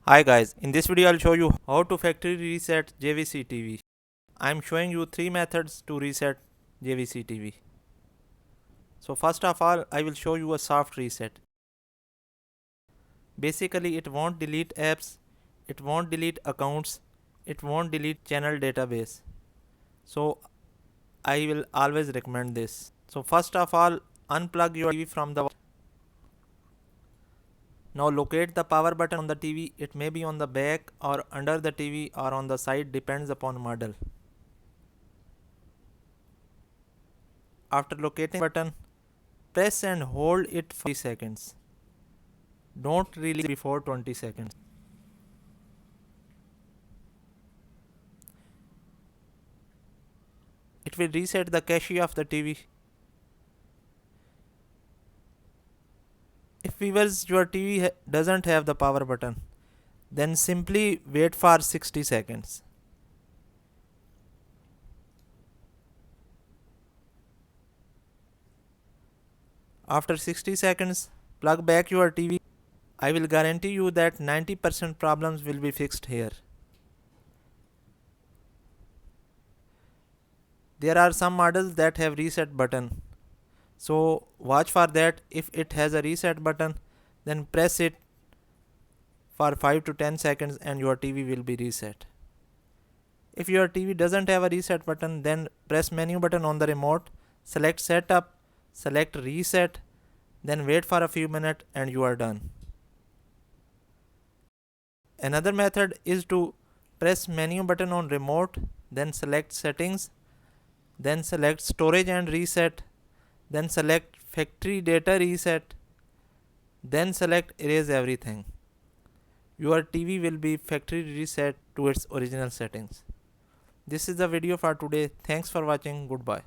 Hi guys, in this video I'll show you how to factory reset JVC TV. I'm showing you 3 methods to reset JVC TV. So first of all, I will show you a soft reset. Basically it won't delete apps, it won't delete accounts, it won't delete channel database. So I will always recommend this. So first of all, unplug your TV from the. Now locate the power button on the TV. It may be on the back or under the TV or on the side, depends upon model. After locating the button, press and hold it for 3 seconds. Don't release before 20 seconds. It will reset the cache of the TV. If viewers your TV doesn't have the power button, then simply wait for 60 seconds. After 60 seconds, plug back your TV. I will guarantee you that 90% problems will be fixed here. There are some models that have reset button. So watch for that. If it has a reset button, then press it for 5 to 10 seconds and your TV will be reset. If your TV doesn't have a reset button, then press menu button on the remote, select setup, select reset, then wait for a few minutes and you are done. Another method is to press menu button on remote, then select settings, then select storage and reset, then select factory data reset, then select erase everything. Your TV will be factory reset to its original settings. This is the video for today. Thanks for watching. Goodbye.